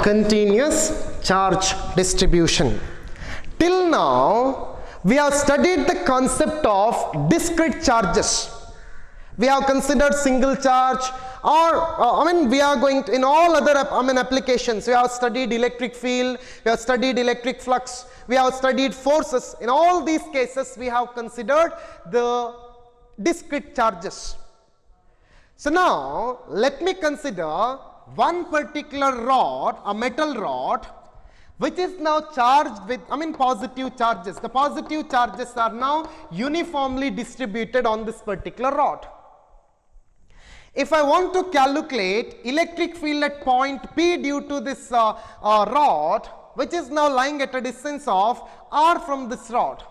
continuous charge distribution. Till now, we have studied the concept of discrete charges. We have considered single charge, or we are going to, in all other applications, we have studied electric field, we have studied electric flux, we have studied forces. In all these cases, we have considered the discrete charges. So now, let me consider one particular rod, a metal rod, which is now charged with, positive charges. The positive charges are now uniformly distributed on this particular rod. If I want to calculate electric field at point P due to this rod, which is now lying at a distance of r from this rod,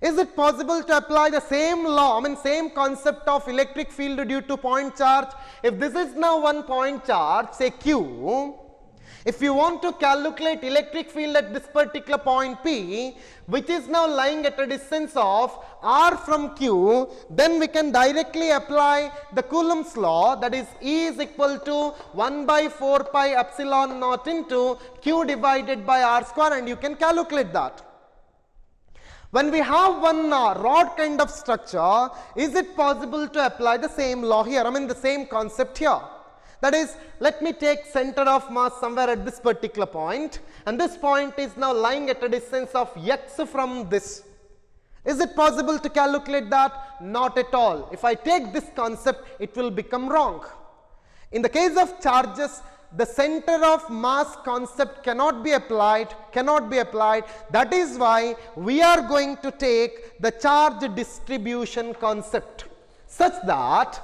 is it possible to apply the same law, same concept of electric field due to point charge? If this is now one point charge, say Q, if you want to calculate electric field at this particular point P, which is now lying at a distance of r from Q, then we can directly apply the Coulomb's law, that is E is equal to 1 by 4 pi epsilon naught into Q divided by r square, and you can calculate that. When we have one rod kind of structure, is it possible to apply the same law here, the same concept here? That is, let me take center of mass somewhere at this particular point, and this point is now lying at a distance of x from this. Is it possible to calculate that? Not at all. If I take this concept, it will become wrong. In the case of charges, the center of mass concept cannot be applied. That is why we are going to take the charge distribution concept, such that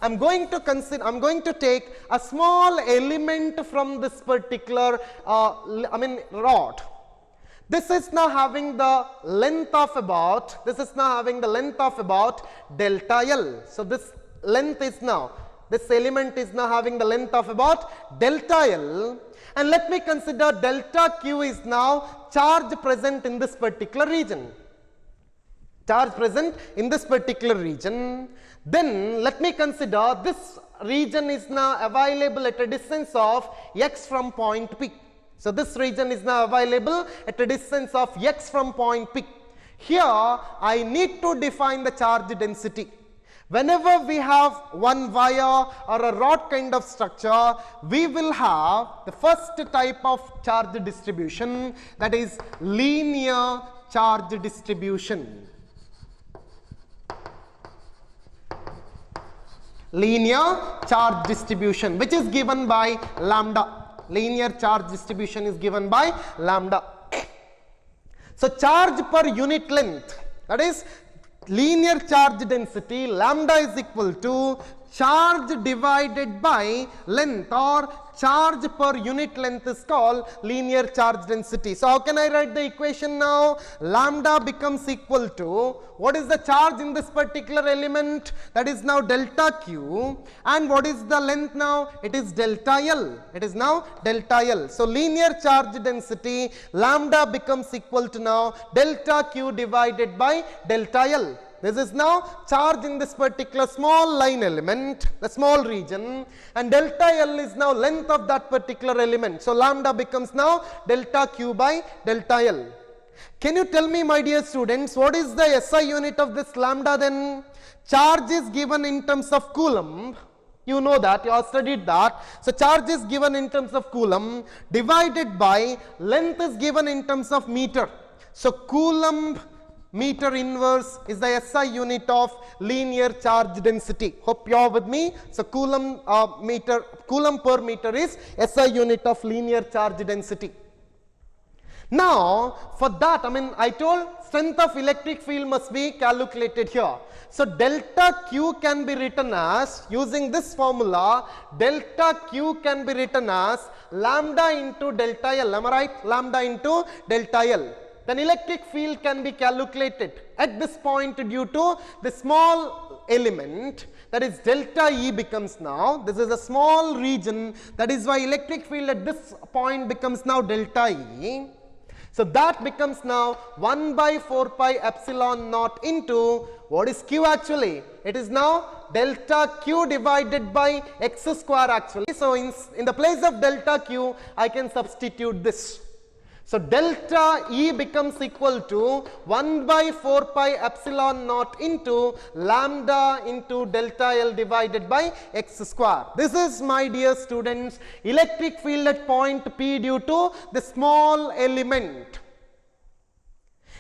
I'm going to take a small element from this particular rod. This is now having the length of about delta L. So this element is now having the length of about delta L, and let me consider delta Q is now charge present in this particular region. Then let me consider this region is now available at a distance of x from point P. So this region is now available at a distance of x from point P. Here I need to define the charge density. Whenever we have one wire or a rod kind of structure, we will have the first type of charge distribution, that is linear charge distribution. Linear charge distribution, which is given by lambda. Linear charge distribution is given by lambda. So charge per unit length, that is linear charge density, lambda is equal to charge divided by length, or charge per unit length is called linear charge density. So how can I write the equation now? Lambda becomes equal to, what is the charge in this particular element? That is now delta Q, and what is the length now? It is delta L. It is now delta L. So linear charge density, lambda becomes equal to now delta Q divided by delta L. This is now charge in this particular small line element, the small region, and delta L is now length of that particular element. So lambda becomes now delta Q by delta L. Can you tell me, my dear students, what is the SI unit of this lambda then? Charge is given in terms of Coulomb. You know that, you have studied that. So charge is given in terms of Coulomb, divided by length is given in terms of meter. So Coulomb meter inverse is the SI unit of linear charge density. Hope you are with me. So Coulomb per meter is SI unit of linear charge density. Now for that, I told strength of electric field must be calculated here. So delta Q can be written as, using this formula, delta Q can be written as lambda into delta L. Am I right? Lambda into delta L. Then electric field can be calculated at this point due to the small element, that is delta E becomes now, this is a small region, that is why electric field at this point becomes now delta E. So that becomes now 1 by 4 pi epsilon naught into, what is q actually? It is now delta q divided by x square actually. So in the place of delta q, I can substitute this. So delta E becomes equal to 1 by 4 pi epsilon naught into lambda into delta L divided by x square. This is, my dear students, electric field at point P due to the small element.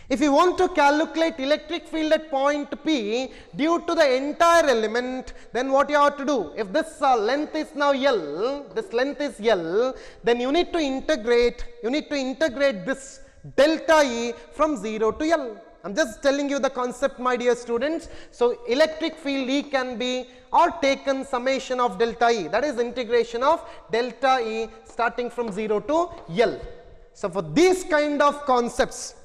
If you want to calculate electric field at point P due to the entire element, then what you have to do? If this length is now L, this length is L, then you need to integrate this delta E from 0 to L. I'm just telling you the concept, my dear students. So electric field E can be or taken summation of delta E, that is integration of delta E starting from 0 to L. So for these kind of concepts,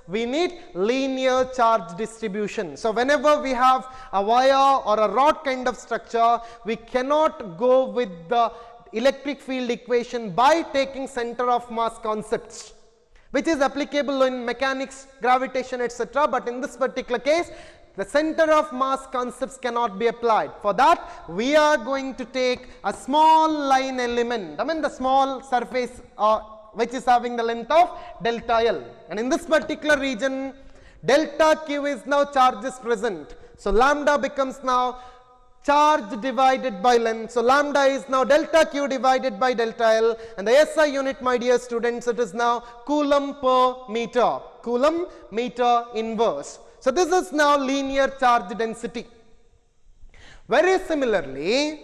we need linear charge distribution. So whenever we have a wire or a rod kind of structure, we cannot go with the electric field equation by taking center of mass concepts, which is applicable in mechanics, gravitation, etc. But in this particular case, the center of mass concepts cannot be applied. For that, we are going to take a small line element, the small surface which is having the length of delta L. And in this particular region, delta Q is now charges present. So lambda becomes now charge divided by length. So lambda is now delta Q divided by delta L. And the SI unit, my dear students, it is now coulomb per meter. Coulomb meter inverse. So this is now linear charge density. Very similarly,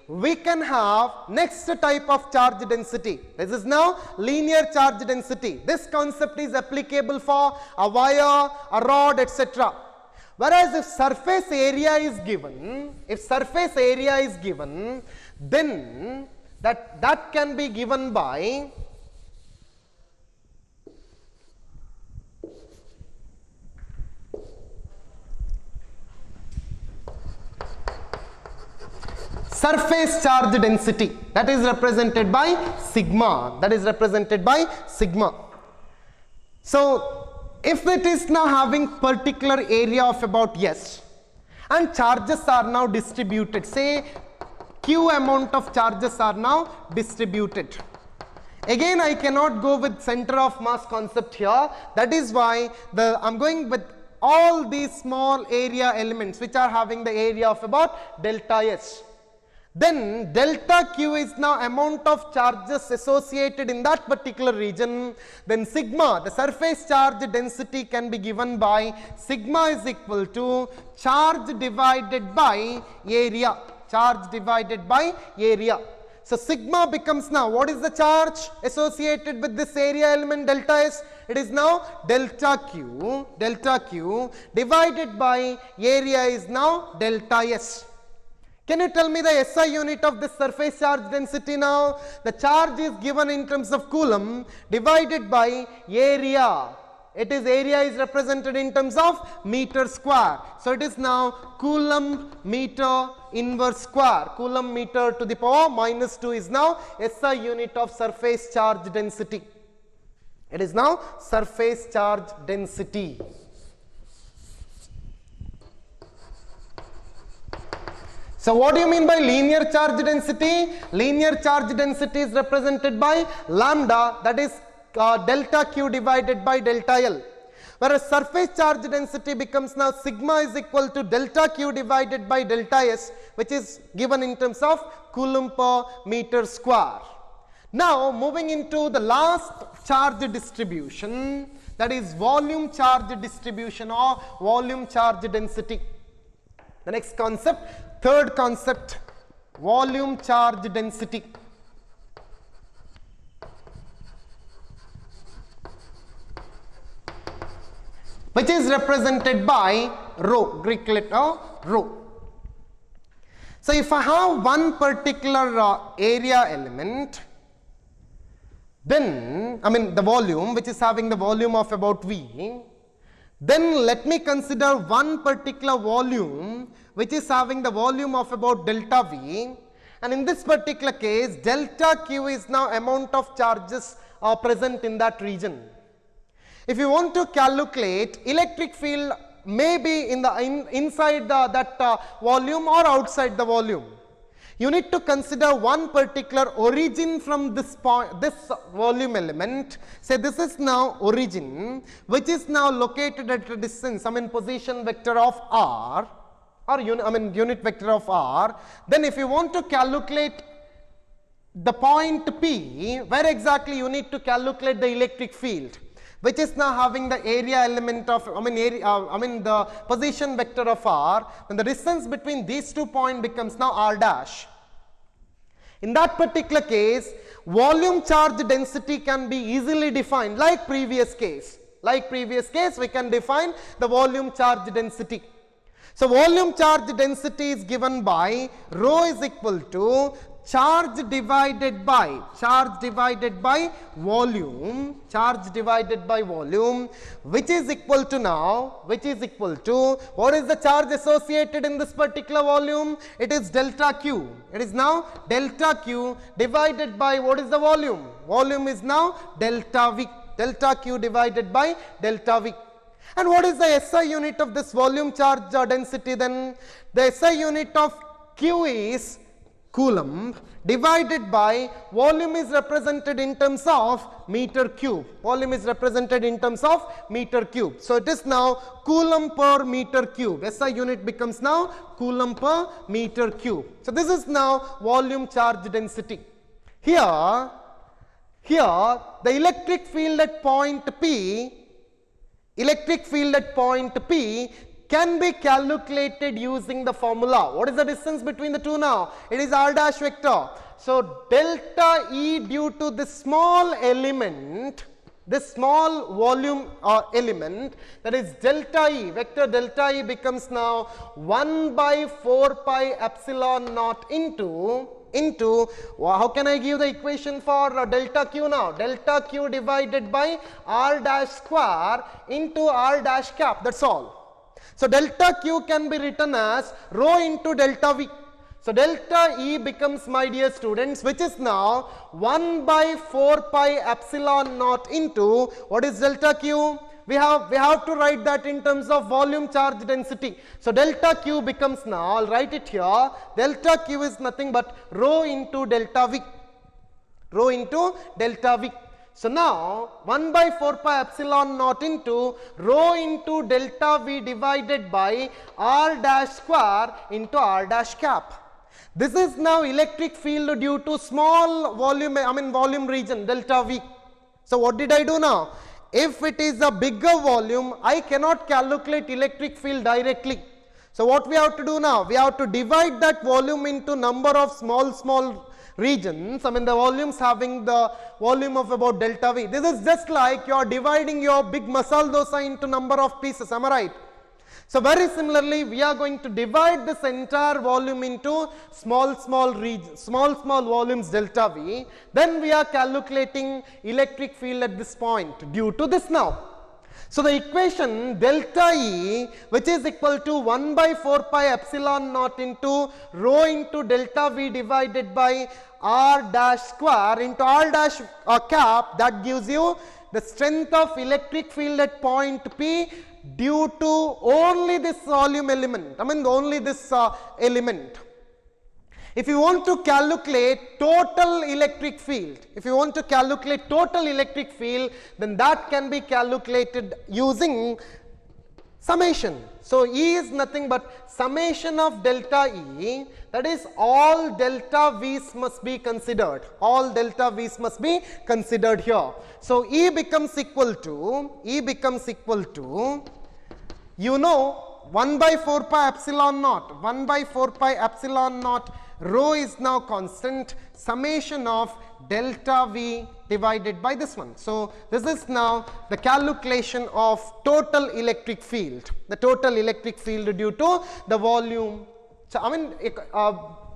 we can have next type of charge density. This is now linear charge density. This concept is applicable for a wire, a rod, etc. Whereas if surface area is given, then that can be given by surface charge density, that is represented by sigma. So if it is now having particular area of about S and charges are now distributed, say Q amount of charges are now distributed. Again, I cannot go with center of mass concept here. That is why I'm going with all these small area elements which are having the area of about delta S. Then delta Q is now amount of charges associated in that particular region. Then sigma, the surface charge density, can be given by sigma is equal to charge divided by area. So sigma becomes now, what is the charge associated with this area element delta S? It is now delta Q divided by area is now delta S. Can you tell me the SI unit of this surface charge density now? The charge is given in terms of coulomb divided by area. Area is represented in terms of meter square. So it is now coulomb meter inverse square. Coulomb meter to the power minus 2 is now SI unit of surface charge density. It is now surface charge density. So what do you mean by linear charge density? Linear charge density is represented by lambda, that is delta Q divided by delta L. Whereas surface charge density becomes now sigma is equal to delta Q divided by delta S, which is given in terms of coulomb per meter square. Now moving into the last charge distribution, that is volume charge distribution or volume charge density. The next concept, third concept, volume charge density. Which is represented by rho, Greek letter rho. So if I have one particular area element, then the volume which is having the volume of about V, then let me consider one particular volume which is having the volume of about delta V, And in this particular case, delta Q is now amount of charges are present in that region. If you want to calculate electric field, may be in the inside that volume or outside the volume, you need to consider one particular origin from this point, this volume element. Say this is now origin, which is now located at a distance, I mean position vector of r, or unit vector of r. Then if you want to calculate the point P, where exactly you need to calculate the electric field, which is now having the area element of, the position vector of r, when the distance between these 2 points becomes now r dash. In that particular case, volume charge density can be easily defined like previous case. Like previous case, we can define the volume charge density. So volume charge density is given by rho is equal to charge divided by volume, which is equal to what is the charge associated in this particular volume? It is delta Q. It is now delta Q divided by what is the volume? Volume is now delta V. Delta Q divided by delta V. And what is the SI unit of this volume charge density then? The SI unit of Q is Coulomb divided by volume is represented in terms of meter cube. Volume is represented in terms of meter cube. So it is now Coulomb per meter cube. SI unit becomes now Coulomb per meter cube. So this is now volume charge density. Here the electric field at point P can be calculated using the formula. What is the distance between the two now? It is r dash vector. So delta E due to this small element, this small volume element, that is delta E, vector delta E becomes now 1 by 4 pi epsilon naught into how can I give the equation for delta Q now? Delta Q divided by r dash square into r dash cap, that's all. So delta Q can be written as rho into delta V. So delta E becomes, my dear students, which is now 1 by 4 pi epsilon naught into what is delta Q? We have to write that in terms of volume charge density. So delta Q becomes now, I'll write it here, delta Q is nothing but rho into delta V. Rho into delta V. So now 1 by 4 pi epsilon naught into rho into delta V divided by r dash square into r dash cap. This is now electric field due to small volume, volume region delta V. So what did I do now? If it is a bigger volume, I cannot calculate electric field directly. So what we have to do now? We have to divide that volume into number of small regions. The volumes having the volume of about delta V. This is just like you are dividing your big masala dosa into number of pieces. Am I right? So very similarly, we are going to divide this entire volume into small volumes delta V. Then we are calculating electric field at this point due to this now. So the equation delta E, which is equal to 1 by 4 pi epsilon naught into rho into delta V divided by r dash square into r dash cap, that gives you the strength of electric field at point P due to only this volume element, only this element. If you want to calculate total electric field, then that can be calculated using summation. So E is nothing but summation of delta E, that is all delta V's must be considered. All delta V's must be considered here. So E becomes equal to, 1 by 4 pi epsilon naught. 1 by 4 pi epsilon naught, rho is now constant, summation of delta V divided by this one. So this is now the calculation of total electric field. The total electric field due to the volume,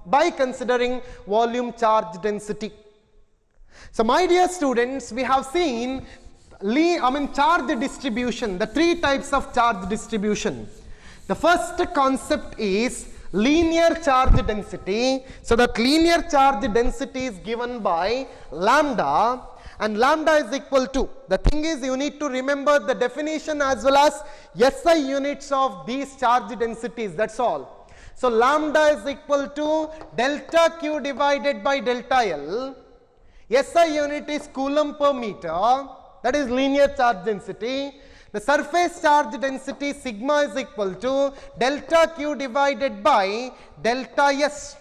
by considering volume charge density. So my dear students, we have seen charge distribution, the three types of charge distribution. The first concept is linear charge density. So that linear charge density is given by lambda, and lambda is equal to, the thing is you need to remember the definition as well as SI units of these charge densities, that's all. So lambda is equal to delta Q divided by delta L. SI unit is coulomb per meter, that is linear charge density. The surface charge density sigma is equal to delta Q divided by delta S.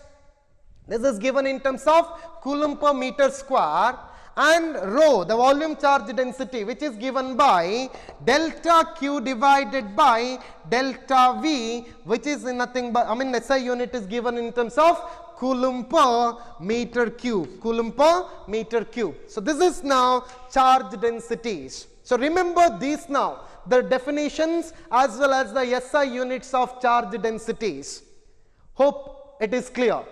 This is given in terms of coulomb per meter square, and rho, the volume charge density, which is given by delta Q divided by delta V, which is nothing but, SI unit is given in terms of coulomb per meter cube, coulomb per meter cube. So this is now charge densities. So remember these now, the definitions as well as the SI units of charge densities. Hope it is clear.